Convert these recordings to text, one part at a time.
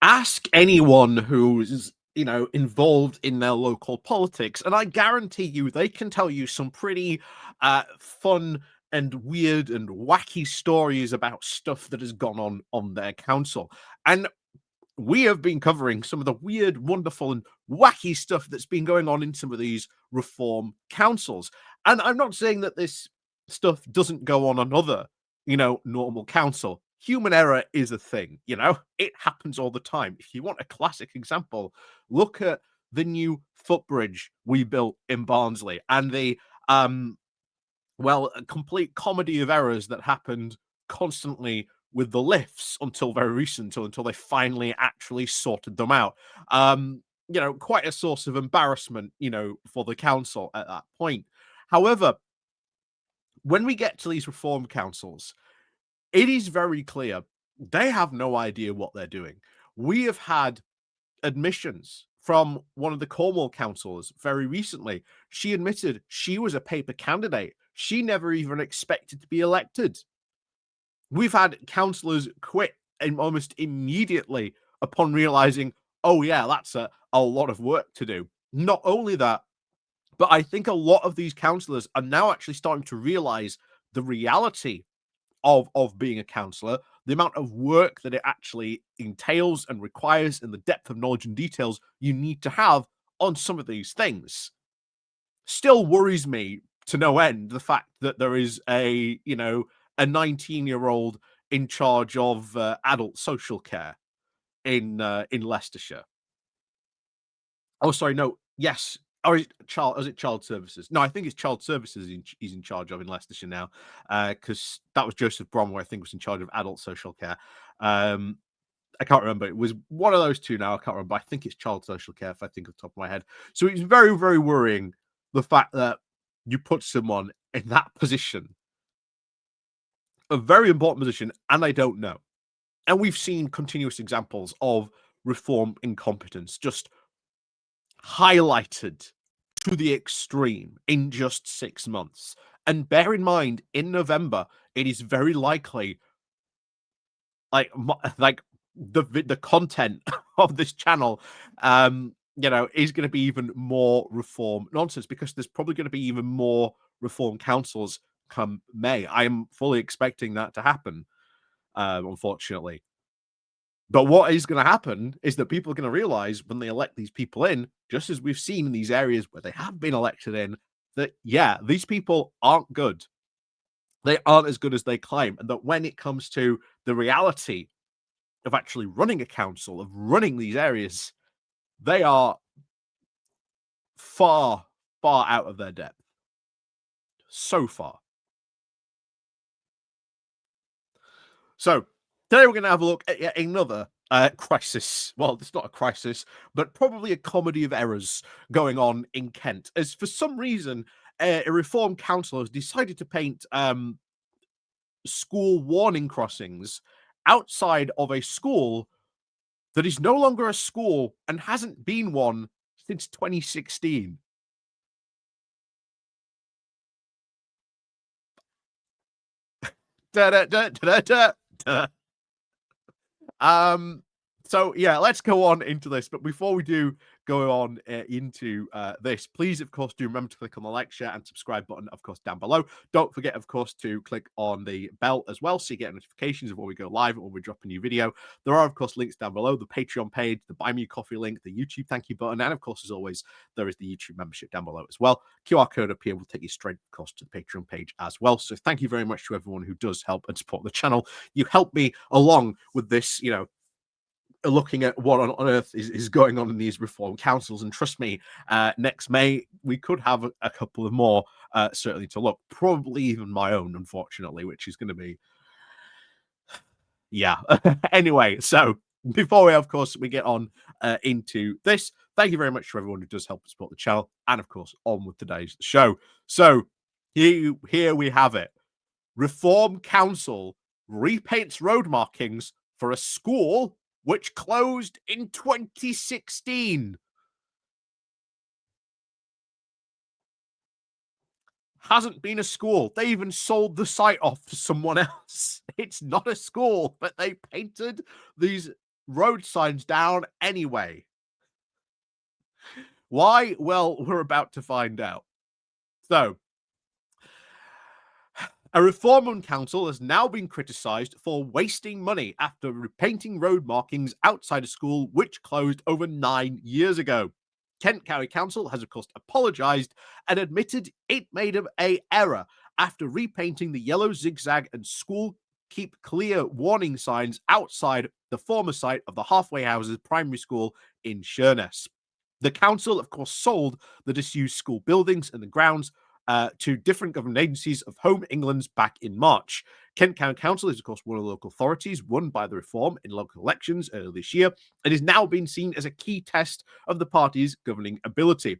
Ask anyone who's, involved in their local politics, and I guarantee you they can tell you some pretty fun and weird and wacky stories about stuff that has gone on their council. And we have been covering some of the weird, wonderful, and wacky stuff that's been going on in some of these reform councils. And I'm not saying that this stuff doesn't go on another, normal council. Human error is a thing, it happens all the time. If you want a classic example, look at the new footbridge we built in Barnsley and the a complete comedy of errors that happened constantly with the lifts until very recent, until they finally actually sorted them out. Quite a source of embarrassment, for the council at that point. However, when we get to these reform councils, it is very clear they have no idea what they're doing. We have had admissions from one of the Cornwall councillors very recently. She admitted she was a paper candidate. She never even expected to be elected. We've had councillors quit almost immediately upon realizing, oh yeah, that's a lot of work to do. Not only that, but I think a lot of these councillors are now actually starting to realize the reality of being a councillor, the amount of work that it actually entails and requires, and the depth of knowledge and details you need to have on some of these things. Still worries me to no end the fact that there is a 19-year-old in charge of adult social care in Leicestershire. Oh, sorry, no, yes. Or is it child services? No, I think it's child services he's in charge of in Leicestershire now, because that was Joseph Bromwell, I think, was in charge of adult social care. I can't remember. It was one of those two now. I can't remember. I think it's child social care, if I think off the top of my head. So it's very, very worrying, the fact that you put someone in that position, a very important position, and they don't know. And we've seen continuous examples of reform incompetence just highlighted to the extreme in just 6 months. And bear in mind, in November, it is very likely, like the content of this channel, is going to be even more reform nonsense, because there's probably going to be even more reform councils come May. I am fully expecting that to happen, unfortunately. But what is going to happen is that people are going to realize when they elect these people in, just as we've seen in these areas where they have been elected in, that, yeah, these people aren't good. They aren't as good as they claim. And that when it comes to the reality of actually running a council, of running these areas, they are far, far out of their depth. So far. So today we're going to have a look at yet another crisis. Well, it's not a crisis, but probably a comedy of errors going on in Kent. As for some reason, a reform council has decided to paint school warning crossings outside of a school that is no longer a school and hasn't been one since 2016. Da, da, da, da, da, da. So yeah, let's go on into this. But before we do go on into this, please, of course, do remember to click on the like, share, and subscribe button, of course, down below. Don't forget, of course, to click on the bell as well, so you get notifications of when we go live and when we drop a new video. There are, of course, links down below: the Patreon page, the Buy Me a Coffee link, the YouTube thank you button, and of course, as always, there is the YouTube membership down below as well. QR code up here will take you straight, of course, to the Patreon page as well. So thank you very much to everyone who does help and support the channel. You help me along with this, looking at what on earth is going on in these reform councils. And trust me, next May we could have a couple of more certainly to look, probably even my own, unfortunately, which is going to be, yeah. Anyway, so before we, of course, we get on into this, thank you very much to everyone who does help support the channel, and of course, on with today's show. So here we have it. Reform Council repaints road markings for a school which closed in 2016. Hasn't been a school. They even sold the site off to someone else. It's not a school, but they painted these road signs down anyway. Why? Well, we're about to find out. So, a reform on council has now been criticised for wasting money after repainting road markings outside a school which closed over 9 years ago. Kent County Council has, of course, apologised and admitted it made an error after repainting the yellow zigzag and school keep clear warning signs outside the former site of the Halfway Houses primary school in Sheerness. The council, of course, sold the disused school buildings and the grounds to different government agencies of Home England's back in March. Kent County Council is, of course, one of the local authorities won by the reform in local elections earlier this year and is now being seen as a key test of the party's governing ability.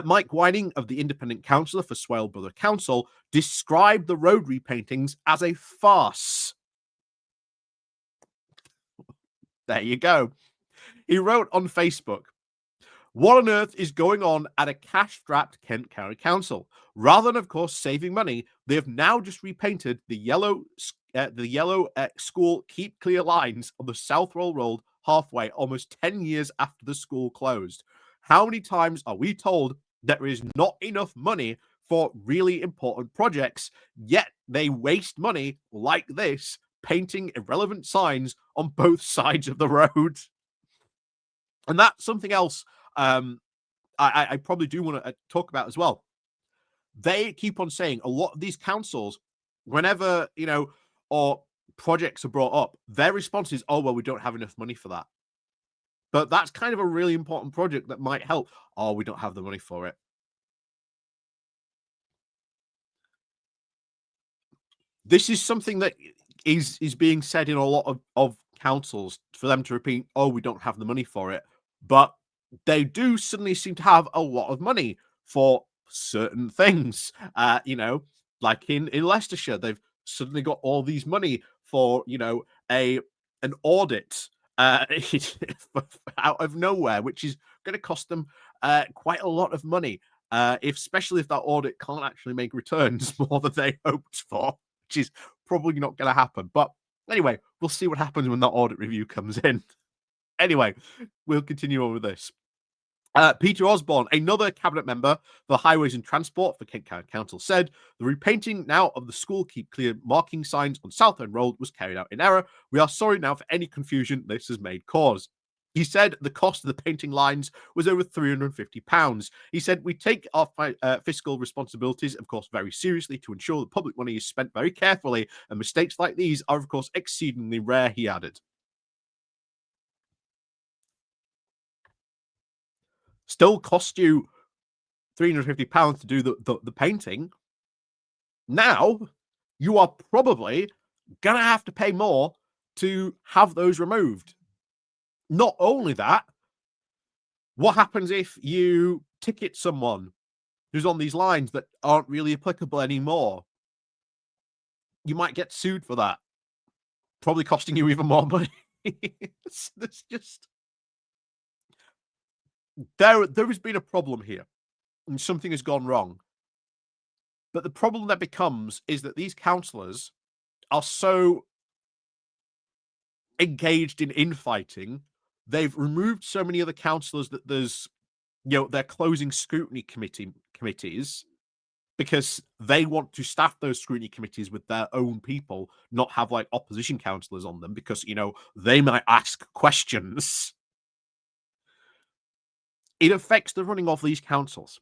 Mike Whining of the independent councillor for Swale Borough Council described the road repaintings as a farce. There you go. He wrote on Facebook, "What on earth is going on at a cash-strapped Kent County Council? Rather than, of course, saving money, they have now just repainted the yellow school keep clear lines on the South Roll Road halfway, almost 10 years after the school closed. How many times are we told that there is not enough money for really important projects, yet they waste money like this, painting irrelevant signs on both sides of the road?" And that's something else I probably do want to talk about as well. They keep on saying a lot of these councils, whenever, or projects are brought up, their response is, "Oh, well, we don't have enough money for that." But that's kind of a really important project that might help. "Oh, we don't have the money for it." This is something that is being said in a lot of councils for them to repeat, "Oh, we don't have the money for it." But they do suddenly seem to have a lot of money for certain things. Like in Leicestershire, they've suddenly got all these money for, a an audit out of nowhere, which is going to cost them quite a lot of money. Especially if that audit can't actually make returns more than they hoped for, which is probably not going to happen. But anyway, we'll see what happens when that audit review comes in. Anyway, we'll continue on with this. Peter Osborne, another cabinet member for Highways and Transport for Kent County Council, said the repainting now of the school keep clear marking signs on Southend Road was carried out in error. We are sorry now for any confusion this has made cause. He said the cost of the painting lines was over £350. He said, "We take our fiscal responsibilities, of course, very seriously to ensure the public money is spent very carefully, and mistakes like these are, of course, exceedingly rare," he added. Still cost you £350 to do the painting. Now you are probably gonna have to pay more to have those removed. Not only that, what happens if you ticket someone who's on these lines that aren't really applicable anymore? You might get sued for that, probably costing you even more money. It's just there has been a problem here, and something has gone wrong. But the problem that becomes is that these councillors are so engaged in infighting. They've removed so many other councillors that there's, they're closing scrutiny committees because they want to staff those scrutiny committees with their own people, not have like opposition councillors on them because, they might ask questions. It affects the running of these councils.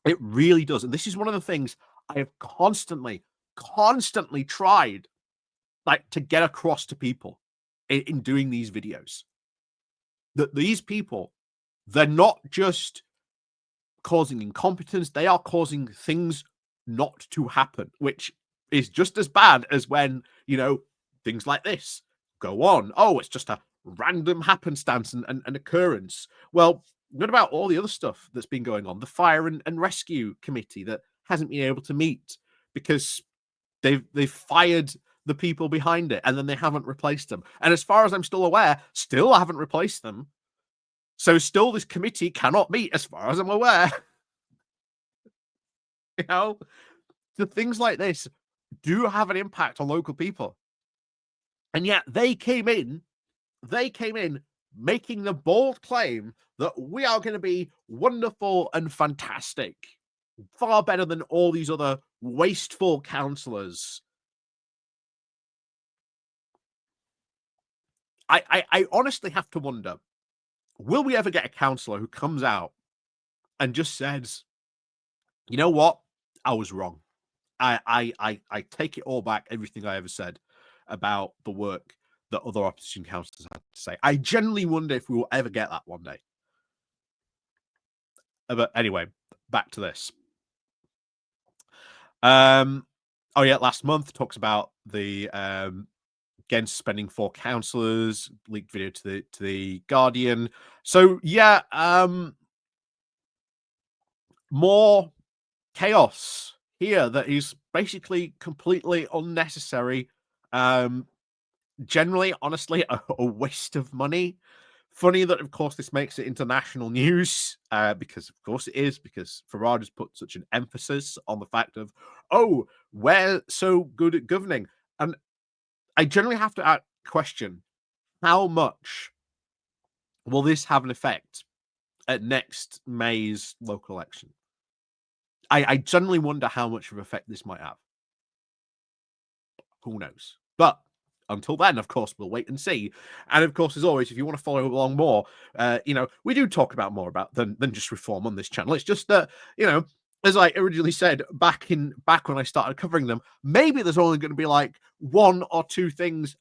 It really does. And this is one of the things I have constantly tried like to get across to people in doing these videos. That these people, they're not just causing incompetence, they are causing things not to happen, which is just as bad as when, things like this go on. Oh, it's just a random happenstance and occurrence. Well, what about all the other stuff that's been going on? The fire and rescue committee that hasn't been able to meet because they've fired the people behind it and then they haven't replaced them. And as far as I'm still aware, still haven't replaced them. So still this committee cannot meet as far as I'm aware. The things like this do have an impact on local people. And yet they came in they came in making the bold claim that we are going to be wonderful and fantastic, far better than all these other wasteful councillors. I honestly have to wonder, will we ever get a councillor who comes out and just says, you know what, I was wrong. I take it all back, everything I ever said about the work that other opposition councillors had to say. I genuinely wonder if we will ever get that one day. But anyway, back to this. Oh yeah, last month talks about the against spending for councillors, leaked video to the Guardian. So yeah, more chaos here that is basically completely unnecessary. Generally, honestly, a waste of money. Funny that, of course, this makes it international news, because of course it is, because Farage has put such an emphasis on the fact of, oh, we're so good at governing. And I generally have to question, how much will this have an effect at next May's local election? I generally wonder how much of an effect this might have. Who knows? But until then, of course, we'll wait and see. And of course, as always, if you want to follow along more, we do talk about more about than just reform on this channel. It's just that, as I originally said back when I started covering them, maybe there's only going to be like one or two things,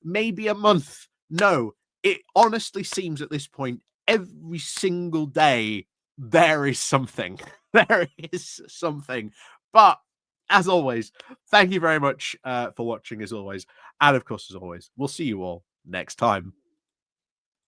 maybe a month. No, it honestly seems at this point every single day there is something. There is something. But as always, thank you very much for watching, as always. And of course, as always, we'll see you all next time.